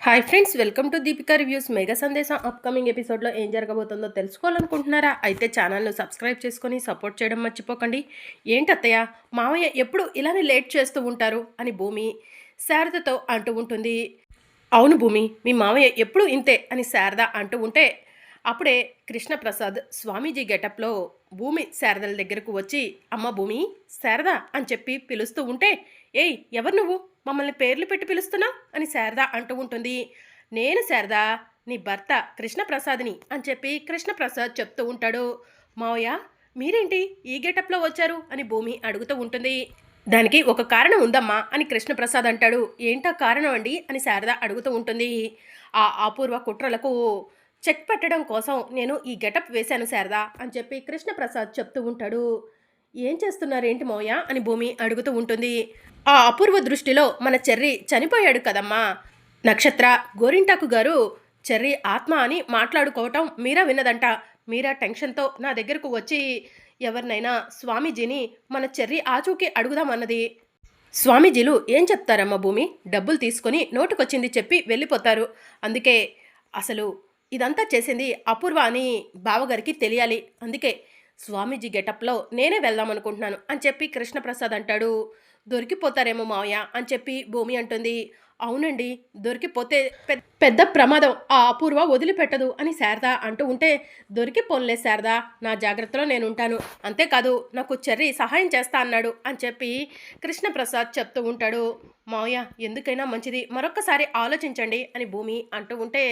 Hi friends, welcome to Deepika reviews. Mega సందేశం upcoming ఎపిసోడ్లో ఏం జరగబోతుందో తెలుసుకోవాలనుకుంటున్నారా? అయితే ఛానల్ను సబ్స్క్రైబ్ చేసుకొని సపోర్ట్ చేయడం మర్చిపోకండి. ఏంటత్తయ్య, మామయ్య ఎప్పుడు ఇలానే లేట్ చేస్తూ ఉంటారు అని భూమి శారదతో అంటూ ఉంటుంది. అవును భూమి, మీ మామయ్య ఎప్పుడు ఇంతే అని శారద అంటూ ఉంటే అప్పుడే కృష్ణప్రసాద్ స్వామీజీ గెటప్లో భూమి శారదల దగ్గరకు వచ్చి, అమ్మ భూమి, శారద అని చెప్పి పిలుస్తూ ఉంటే, ఏయ్ ఎవరు నువ్వు, మమ్మల్ని పేర్లు పెట్టి పిలుస్తున్నావు అని శారద అంటూ ఉంటుంది. నేను శారద, నీ భర్త కృష్ణప్రసాద్ని అని చెప్పి కృష్ణప్రసాద్ చెప్తూ ఉంటాడు. మావయ్య, మీరేంటి ఈ గెటప్లో వచ్చారు అని భూమి అడుగుతూ ఉంటుంది. దానికి ఒక కారణం ఉందమ్మా అని కృష్ణప్రసాద్ అంటాడు. ఏంటా కారణం అండి అని శారద అడుగుతూ ఉంటుంది. ఆ అపూర్వ కుట్రలకు చెక్ పెట్టడం కోసం నేను ఈ గెటప్ వేశాను శారదా అని చెప్పి కృష్ణప్రసాద్ చెప్తూ ఉంటాడు. ఏం చేస్తున్నారేంటి మోయ అని భూమి అడుగుతూ ఉంటుంది. ఆ అపూర్వ దృష్టిలో మన చెర్రి చనిపోయాడు కదమ్మా. నక్షత్ర, గోరింటాకు గారు చెర్రి ఆత్మ అని మాట్లాడుకోవటం మీరా విన్నదంట. మీరా టెన్షన్తో నా దగ్గరకు వచ్చి ఎవరినైనా స్వామీజీని మన చెర్రి ఆచూకీ అడుగుదామన్నది. స్వామీజీలు ఏం చెప్తారమ్మా భూమి, డబ్బులు తీసుకొని నోటుకొచ్చింది చెప్పి వెళ్ళిపోతారు. అందుకే అసలు ఇదంతా చేసింది అపూర్వ అని బావగారికి తెలియాలి. అందుకే స్వామీజీ గెటప్లో నేనే వెళ్దామనుకుంటున్నాను అని చెప్పి కృష్ణప్రసాద్ అంటాడు. దొరికిపోతారేమో మావయ్య అని చెప్పి భూమి అంటుంది. అవునండి, దొరికిపోతే పెద్ద ప్రమాదం, ఆ అపూర్వ వదిలిపెట్టదు అని శారద అంటూ ఉంటే, దొరికిపోన్లే శారద, నా జాగ్రత్తలో నేను ఉంటాను, అంతేకాదు నాకు చెర్రి సహాయం చేస్తా అన్నాడు అని చెప్పి కృష్ణప్రసాద్ చెప్తూ ఉంటాడు. మావయ్య, ఎందుకైనా మంచిది మరొక్కసారి ఆలోచించండి అని భూమి అంటూ ఉంటే,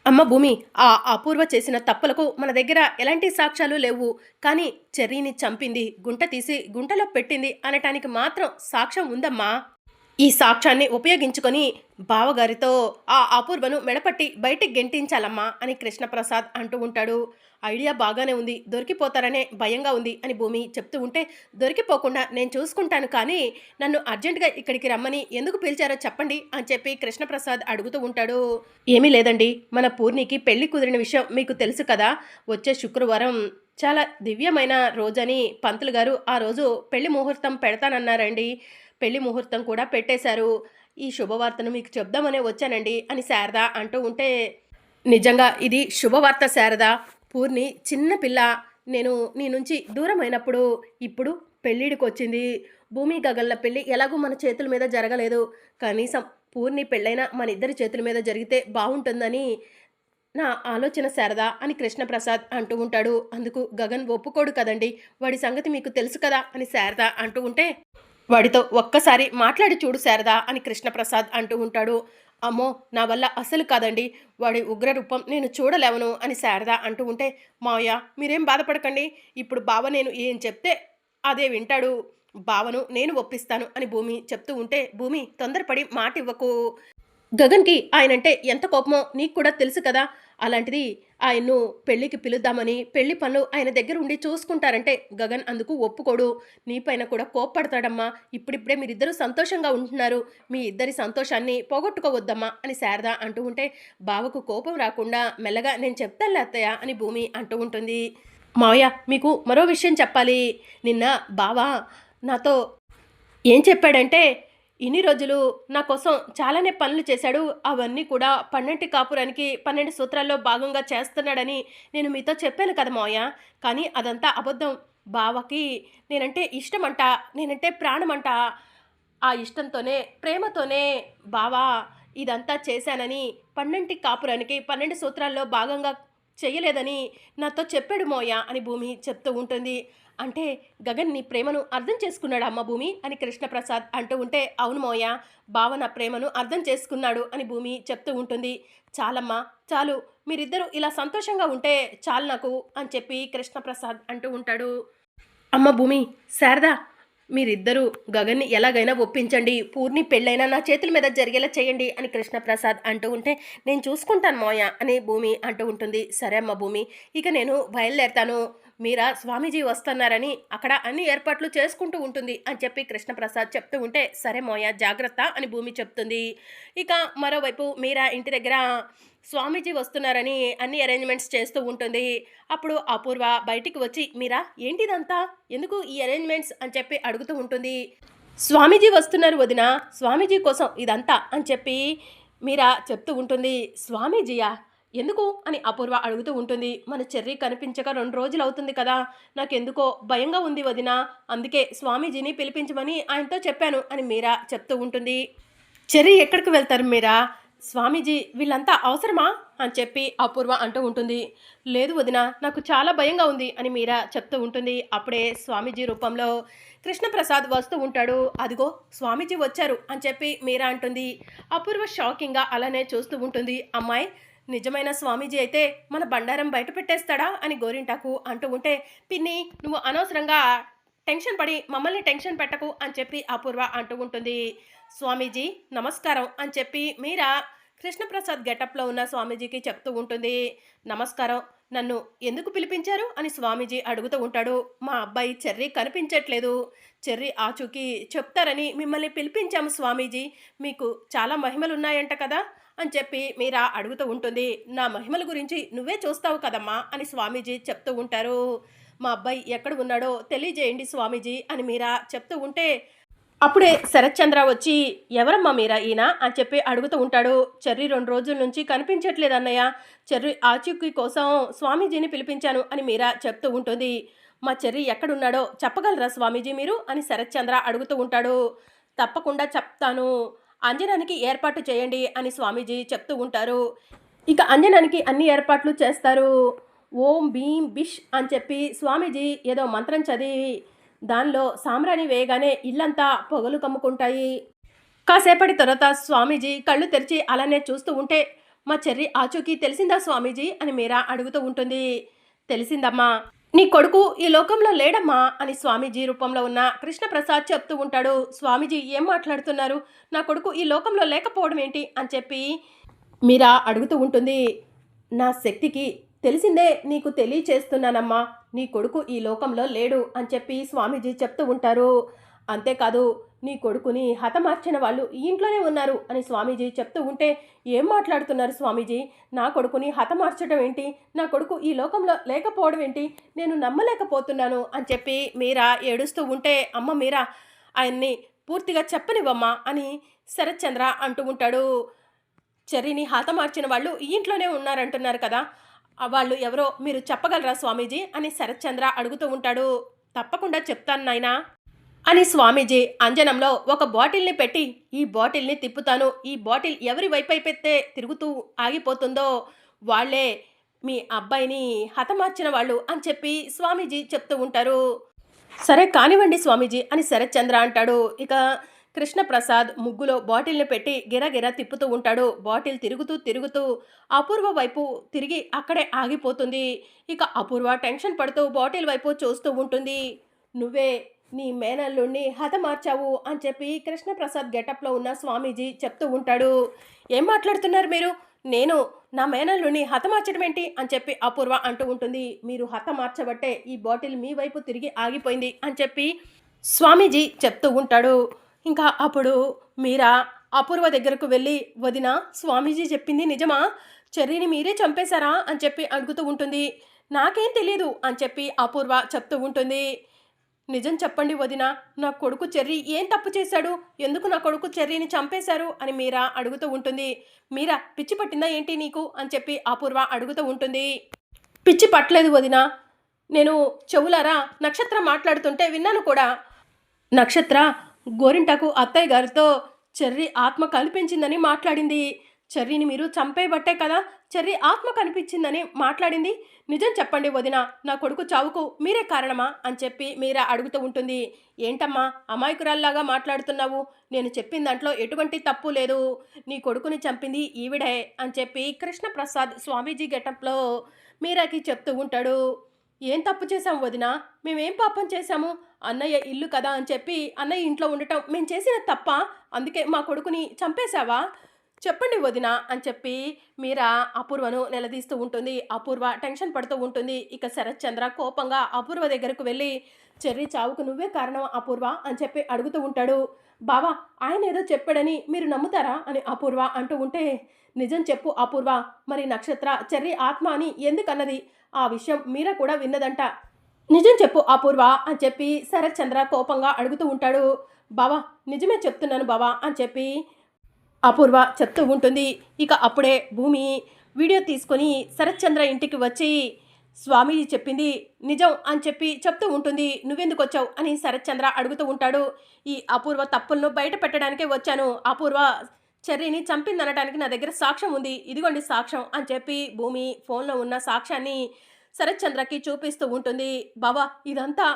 అమ్మ భూమి, ఆ అపూర్వ చేసిన తప్పులకు మన దగ్గర ఎలాంటి సాక్ష్యాలు లేవు. కానీ చెర్రీని చంపింది, గుంట తీసి గుంటలో పెట్టింది అనటానికి మాత్రం సాక్ష్యం ఉందమ్మా. ఈ సాక్ష్యాన్ని ఉపయోగించుకొని బావగారితో ఆ అపూర్వను మెడపట్టి బయటికి గెంటించాలమ్మా అని కృష్ణప్రసాద్ అంటూ ఉంటాడు. ఐడియా బాగానే ఉంది, దొరికిపోతారనే భయంగా ఉంది అని భూమి చెప్తూ ఉంటే, దొరికిపోకుండా నేను చూసుకుంటాను, కానీ నన్ను అర్జెంటుగా ఇక్కడికి రమ్మని ఎందుకు పిలిచారో చెప్పండి అని చెప్పి కృష్ణప్రసాద్ అడుగుతూ ఉంటాడు. ఏమీ లేదండి, మన పూర్ణికి పెళ్లి కుదిరిన విషయం మీకు తెలుసు కదా. వచ్చే శుక్రవారం చాలా దివ్యమైన రోజని పంతులు గారు ఆ రోజు పెళ్లి ముహూర్తం పెడతానన్నారండి. పెళ్లి ముహూర్తం కూడా పెట్టేశారు. ఈ శుభవార్తను మీకు చెప్దామనే వచ్చానండి అని శారద అంటూ ఉంటే, నిజంగా ఇది శుభవార్త శారద. పూర్ణి చిన్న పిల్ల, నేను నీ నుంచి దూరమైనప్పుడు ఇప్పుడు పెళ్ళిడికి వచ్చింది. భూమి గగన్ల పెళ్ళి ఎలాగో మన చేతుల మీద జరగలేదు. కనీసం పూర్ణి పెళ్ళైనా మన ఇద్దరి చేతుల మీద జరిగితే బాగుంటుందని నా ఆలోచన శారద అని కృష్ణప్రసాద్ అంటూ ఉంటాడు. అందుకు గగన్ ఒప్పుకోడు కదండి, వాడి సంగతి మీకు తెలుసు కదా అని శారద అంటూ ఉంటే, వాడితో ఒక్కసారి మాట్లాడి చూడు శారదా అని కృష్ణప్రసాద్ అంటూ ఉంటాడు. అమ్మో, నా వల్ల అసలు కాదండి, వాడి ఉగ్రరూపం నేను చూడలేవను అని శారద అంటూ ఉంటే, మావయ్య మీరేం బాధపడకండి, ఇప్పుడు బావ నేను ఏం చెప్తే అదే వింటాడు, బావను నేను ఒప్పిస్తాను అని భూమి చెప్తూ ఉంటే, భూమి తొందరపడి మాట ఇవ్వకు. గగన్కి ఆయనంటే ఎంత కోపమో నీకు కూడా తెలుసు కదా. అలాంటిది ఆయన్ను పెళ్లికి పిలుద్దామని పెళ్లి పనులు ఆయన దగ్గర ఉండి చూసుకుంటారంటే గగన్ అందుకు ఒప్పుకోడు. నీపైన కూడా కోప్పడతాడమ్మా. ఇప్పుడిప్పుడే మీరిద్దరూ సంతోషంగా ఉంటున్నారు, మీ ఇద్దరి సంతోషాన్ని పోగొట్టుకోవద్దమ్మా అని శారద అంటూ ఉంటే, బావకు కోపం రాకుండా మెల్లగా నేను చెప్తానులే అత్తయ్య అని భూమి అంటూ ఉంటుంది. మావయ్య, మీకు మరో విషయం చెప్పాలి. నిన్న బావ నాతో ఏం చెప్పాడంటే, ఇన్ని రోజులు నా కోసం చాలానే పనులు చేశాడు, అవన్నీ కూడా 12 కాపురానికి 12 సూత్రాల్లో భాగంగా చేస్తున్నాడని నేను మీతో చెప్పాను కదా మావయ్య. కానీ అదంతా అబద్ధం. బావకి నేనంటే ఇష్టమంట, నేనంటే ప్రాణమంట. ఆ ఇష్టంతోనే ప్రేమతోనే బావా ఇదంతా చేశానని, 12 కాపురానికి 12 సూత్రాల్లో భాగంగా చెయ్యలేదని నాతో చెప్పాడు మోయ అని భూమి చెప్తూ ఉంటుంది. అంటే గగన్ నీ ప్రేమను అర్థం చేసుకున్నాడు అమ్మ భూమి అని కృష్ణప్రసాద్ అంటూ ఉంటే, అవును మోయ, బావ నా ప్రేమను అర్థం చేసుకున్నాడు అని భూమి చెప్తూ ఉంటుంది. చాలమ్మా, చాలు, మీరిద్దరూ ఇలా సంతోషంగా ఉంటే చాలు నాకు అని చెప్పి కృష్ణప్రసాద్ అంటూ ఉంటాడు. అమ్మ భూమి, శారదా, మీరిద్దరూ గగన్ని ఎలాగైనా ఒప్పించండి, పూర్ణి పెళ్ళైనా నా చేతుల మీద జరిగేలా చేయండి అని కృష్ణప్రసాద్ అంటూ ఉంటే, నేను చూసుకుంటాను మోయ అని భూమి అంటూ ఉంటుంది. సరే అమ్మ భూమి, ఇక నేను బయలుదేరతాను, మీరా స్వామీజీ వస్తున్నారని అక్కడ అన్ని ఏర్పాట్లు చేసుకుంటూ ఉంటుంది అని చెప్పి కృష్ణప్రసాద్ చెప్తూ ఉంటే, సరే మోయ జాగ్రత్త అని భూమి చెప్తుంది. ఇక మరోవైపు మీరా ఇంటి దగ్గర స్వామీజీ వస్తున్నారని అన్ని అరేంజ్మెంట్స్ చేస్తూ ఉంటుంది. అప్పుడు అపూర్వ బయటికి వచ్చి, మీరా ఏంటిదంతా, ఎందుకు ఈ అరేంజ్మెంట్స్ అని చెప్పి అడుగుతూ ఉంటుంది. స్వామీజీ వస్తున్నారు వదిన, స్వామీజీ కోసం ఇదంతా అని చెప్పి మీరా చెప్తూ ఉంటుంది. స్వామీజీయా? ఎందుకు అని అపూర్వ అడుగుతూ ఉంటుంది. మన చెర్రీ కనిపించక 2 రోజులవుతుంది కదా! నాకెందుకో భయంగా ఉంది వదినా. అందుకే స్వామీజీని పిలిపించమని ఆయనతో చెప్పాను అని మీరా చెప్తూ ఉంటుంది. చెర్రీ ఎక్కడికి వెళ్తారు మీరా? స్వామీజీ వీళ్ళంతా అవసరమా? అని చెప్పి అపూర్వ అంటూ ఉంటుంది. లేదు వదినా, నాకు చాలా భయంగా ఉంది అని మీరా చెప్తూ ఉంటుంది. అప్పుడే స్వామీజీ రూపంలో కృష్ణప్రసాద్ వస్తూ ఉంటాడు. అదిగో స్వామీజీ వచ్చారు అని చెప్పి మీరా అంటుంది. అపూర్వ షాకింగ్గా అలానే చూస్తూ ఉంటుంది. అమ్మాయి, నిజమైన స్వామీజీ అయితే మన బండారం బయట పెట్టేస్తాడా అని గోరింటాకు అంటూ ఉంటే, పిన్ని నువ్వు అనవసరంగా టెన్షన్ పడి మమ్మల్ని టెన్షన్ పెట్టకు అని చెప్పి అపూర్వ అంటూ ఉంటుంది. స్వామీజీ నమస్కారం అని చెప్పి మీరా కృష్ణప్రసాద్ గెటప్లో ఉన్న స్వామీజీకి చెప్తూ ఉంటుంది. నమస్కారం, నన్ను ఎందుకు పిలిపించారు అని స్వామీజీ అడుగుతూ ఉంటాడు. మా అబ్బాయి చెర్రీ కనిపించట్లేదు, చెర్రీ ఆచూకీ చెప్తారని మిమ్మల్ని పిలిపించాము స్వామీజీ. మీకు చాలా మహిమలు ఉన్నాయంట కదా అని చెప్పి మీరా అడుగుతూ ఉంటుంది. నా మహిమల గురించి నువ్వే చూస్తావు కదమ్మా అని స్వామీజీ చెప్తూ ఉంటారు. మా అబ్బాయి ఎక్కడ ఉన్నాడో తెలియజేయండి స్వామీజీ అని మీరా చెప్తూ ఉంటే, అప్పుడే శరత్చంద్ర వచ్చి ఎవరమ్మా మీరా ఈయన అని చెప్పి అడుగుతూ ఉంటాడు. చెర్రీ 2 రోజుల నుంచి కనిపించట్లేదు అన్నయ్య, చెర్రీ ఆచూకీ కోసం స్వామీజీని పిలిపించాను అని మీరా చెప్తూ ఉంటుంది. మా చెర్రీ ఎక్కడున్నాడో చెప్పగలరా స్వామీజీ మీరు అని శరత్చంద్ర అడుగుతూ ఉంటాడు. తప్పకుండా చెప్తాను, అంజనానికి ఏర్పాటు చేయండి అని స్వామీజీ చెప్తూ ఉంటారు. ఇక అంజనానికి అన్ని ఏర్పాట్లు చేస్తారు. ఓం భీం బిష్ అని చెప్పి స్వామీజీ ఏదో మంత్రం చదివి దానిలో సాంబ్రాణి వేయగానే ఇల్లంతా పొగలు కమ్ముకుంటాయి. కాసేపటి తర్వాత స్వామీజీ కళ్ళు తెరిచి అలానే చూస్తూ ఉంటే, మా చెర్రీ ఆచూకీ తెలిసిందా స్వామీజీ అని మీరా అడుగుతూ ఉంటుంది. తెలిసిందమ్మా, నీ కొడుకు ఈ లోకంలో లేడమ్మా అని స్వామీజీ రూపంలో ఉన్న కృష్ణప్రసాద్ చెప్తూ ఉంటాడు. స్వామీజీ ఏం మాట్లాడుతున్నారు? నా కొడుకు ఈ లోకంలో లేకపోవడం ఏంటి అని చెప్పి మీరా అడుగుతూ ఉంటుంది. నా శక్తికి తెలిసిందే నీకు తెలియచేస్తున్నానమ్మా, నీ కొడుకు ఈ లోకంలో లేడు అని చెప్పి స్వామీజీ చెప్తూ ఉంటారు. అంతేకాదు, నీ కొడుకుని హతమార్చిన వాళ్ళు ఈ ఇంట్లోనే ఉన్నారు అని స్వామీజీ చెప్తూ ఉంటే, ఏం మాట్లాడుతున్నారు స్వామీజీ? నా కొడుకుని హతమార్చడం ఏంటి? నా కొడుకు ఈ లోకంలో లేకపోవడం ఏంటి? నేను నమ్మలేకపోతున్నాను అని చెప్పి మీరా ఏడుస్తూ ఉంటే, అమ్మ మీరా ఆయన్ని పూర్తిగా చెప్పనివ్వమ్మా అని శరత్చంద్ర అంటూ ఉంటాడు. చెర్రీని హతమార్చిన వాళ్ళు ఈ ఇంట్లోనే ఉన్నారంటున్నారు కదా, వాళ్ళు ఎవరో మీరు చెప్పగలరా స్వామీజీ అని శరత్చంద్ర అడుగుతూ ఉంటాడు. తప్పకుండా చెప్తాను నాయనా అని స్వామీజీ అంజనంలో ఒక బాటిల్ని పెట్టి, ఈ బాటిల్ని తిప్పుతాను, ఈ బాటిల్ ఎవరి వైపైతే తిరుగుతూ ఆగిపోతుందో వాళ్ళే మీ అబ్బాయిని హతమార్చిన వాళ్ళు అని చెప్పి స్వామీజీ చెప్తూ ఉంటారు. సరే కానివ్వండి స్వామీజీ అని శరత్చంద్ర అంటాడు. ఇక కృష్ణప్రసాద్ ముగ్గులో బాటిల్ని పెట్టి గిరగిర తిప్పుతూ ఉంటాడు. బాటిల్ తిరుగుతూ తిరుగుతూ అపూర్వ వైపు తిరిగి అక్కడే ఆగిపోతుంది. ఇక అపూర్వ టెన్షన్ పడుతూ బాటిల్ వైపు చూస్తూ ఉంటుంది. నువ్వే నీ మేనల్లుణ్ణి హతమార్చావు అని చెప్పి కృష్ణప్రసాద్ గెటప్లో ఉన్న స్వామీజీ చెప్తూ ఉంటాడు. ఏం మాట్లాడుతున్నారు మీరు? నేను నా మేనల్లుని హతమార్చడం ఏంటి అని చెప్పి అపూర్వ అంటూ ఉంటుంది. మీరు హతమార్చబట్టే ఈ బాటిల్ మీ వైపు తిరిగి ఆగిపోయింది అని చెప్పి స్వామీజీ చెప్తూ ఉంటాడు. ఇంకా అప్పుడు మీరా అపూర్వ దగ్గరకు వెళ్ళి, వదిన స్వామీజీ చెప్పింది నిజమా? చెర్రీని మీరే చంపేశారా అని చెప్పి అడుగుతూ ఉంటుంది. నాకేం తెలియదు అని చెప్పి అపూర్వ చెప్తూ ఉంటుంది. నిజం చెప్పండి వదిన, నా కొడుకు చెర్రీ ఏం తప్పు చేశాడు? ఎందుకు నా కొడుకు చెర్రీని చంపేశారు అని మీరా అడుగుతూ ఉంటుంది. మీరా పిచ్చి పట్టిందా ఏంటి నీకు అని చెప్పి అపూర్వ అడుగుతూ ఉంటుంది. పిచ్చి పట్టలేదు వదిన, నేను చెవులారా నక్షత్ర మాట్లాడుతుంటే విన్నాను కూడా. నక్షత్ర గోరింటాకు అత్తయ్య గారితో చెర్రీ ఆత్మ కనిపించిందని మాట్లాడింది. చెర్రీని మీరు చంపేయబట్టే కదా చెర్రీ ఆత్మ కనిపించిందని మాట్లాడింది. నిజం చెప్పండి వదిన, నా కొడుకు చావుకు మీరే కారణమా అని చెప్పి మీరా అడుగుతూ ఉంటుంది. ఏంటమ్మా అమాయకురాల్లాగా మాట్లాడుతున్నావు? నేను చెప్పిన దాంట్లో ఎటువంటి తప్పు లేదు. నీ కొడుకుని చంపింది ఈవిడే అని చెప్పి కృష్ణప్రసాద్ స్వామీజీ గెటప్లో మీరాకి చెప్తూ ఉంటాడు. ఏం తప్పు చేశాము వదిన? మేమేం పాపం చేశాము? అన్నయ్య ఇల్లు కదా అని చెప్పి అన్నయ్య ఇంట్లో ఉండటం మేము చేసిన తప్ప? అందుకే మా కొడుకుని చంపేశావా? చెప్పండి వదిన అని చెప్పి మీరా అపూర్వను నిలదీస్తూ ఉంటుంది. అపూర్వ టెన్షన్ పడుతూ ఉంటుంది. ఇక శరత్చంద్ర కోపంగా అపూర్వ దగ్గరకు వెళ్ళి, చెర్రీ చావుకు నువ్వే కారణం అపూర్వ అని చెప్పి అడుగుతూ ఉంటాడు. బావా ఆయన ఏదో చెప్పాడని మీరు నమ్ముతారా అని అపూర్వ అంటూ ఉంటే, నిజం చెప్పు అపూర్వ, మరి నక్షత్ర చెర్రీ ఆత్మ అని ఎందుకన్నది? ఆ విషయం మీరా కూడా విన్నదంట. నిజం చెప్పు అపూర్వ అని చెప్పి శరత్చంద్ర కోపంగా అడుగుతూ ఉంటాడు. బావా నిజమే చెప్తున్నాను బావా అని చెప్పి అపూర్వ చెప్తూ ఉంటుంది. ఇక అప్పుడే భూమి వీడియో తీసుకొని శరత్చంద్ర ఇంటికి వచ్చి స్వామీజీ చెప్పింది నిజం అని చెప్పి చెప్తూ ఉంటుంది. నువ్వెందుకు వచ్చావు అని శరత్చంద్ర అడుగుతూ ఉంటాడు. ఈ అపూర్వ తప్పులను బయట పెట్టడానికే వచ్చాను. అపూర్వ చెర్రీని చంపిందనడానికి నా దగ్గర సాక్ష్యం ఉంది. ఇదిగోండి సాక్ష్యం అని చెప్పి భూమి ఫోన్లో ఉన్న సాక్ష్యాన్ని శరత్చంద్రకి చూపిస్తూ ఉంటుంది. బావా ఇదంతా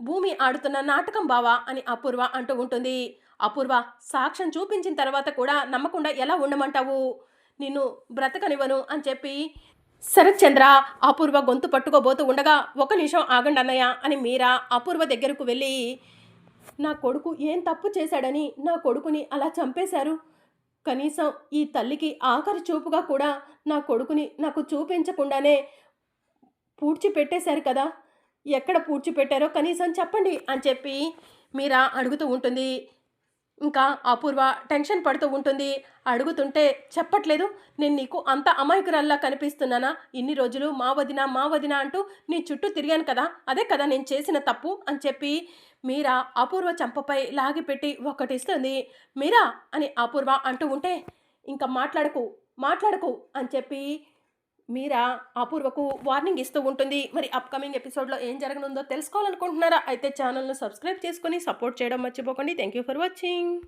భూమి ఆడుతున్న నాటకం బావా అని అపూర్వ అంటూ ఉంటుంది. అపూర్వ సాక్ష్యం చూపించిన తర్వాత కూడా నమ్మకుండా ఎలా ఉండమంటావు? నిన్ను బ్రతకనివ్వను అని చెప్పి శరత్చంద్ర అపూర్వ గొంతు పట్టుకోబోతూ ఉండగా ఒక నిమిషం ఆగండి అన్నయ్య అని మీరా అపూర్వ దగ్గరకు వెళ్ళి నా కొడుకు ఏం తప్పు చేశాడని నా కొడుకుని అలా చంపేశారు. కనీసం ఈ తల్లికి ఆఖరి చూపుగా కూడా నా కొడుకుని నాకు చూపించకుండానే పూడ్చిపెట్టేశారు కదా! ఎక్కడ పూడ్చిపెట్టారో కనీసం చెప్పండి అని చెప్పి మీరా అడుగుతూ ఉంటుంది. ఇంకా అపూర్వ టెన్షన్ పడుతూ ఉంటుంది. అడుగుతుంటే చెప్పట్లేదు. నేను నీకు అంత అమాయకురాల్లా కనిపిస్తున్నానా? ఇన్ని రోజులు మా వదిన మా వదిన అంటూ నీ చుట్టూ తిరిగాను కదా! అదే కదా నేను చేసిన తప్పు అని చెప్పి మీరా అపూర్వ చెంపపై లాగిపెట్టి ఒకటిస్తుంది. మీరా అని అపూర్వ అంటూ ఉంటే ఇంకా మాట్లాడకు మాట్లాడకు అని చెప్పి మీరా అపూర్వకు వార్నింగ్ ఇస్తూ ఉంటుంది. మరి అప్కమింగ్ ఎపిసోడ్లో ఏం జరగనుందో తెలుసుకోవాలనుకుంటున్నారా? అయితే ఛానల్ను సబ్స్క్రైబ్ చేసుకొని సపోర్ట్ చేయడం మర్చిపోకండి. Thank you for watching.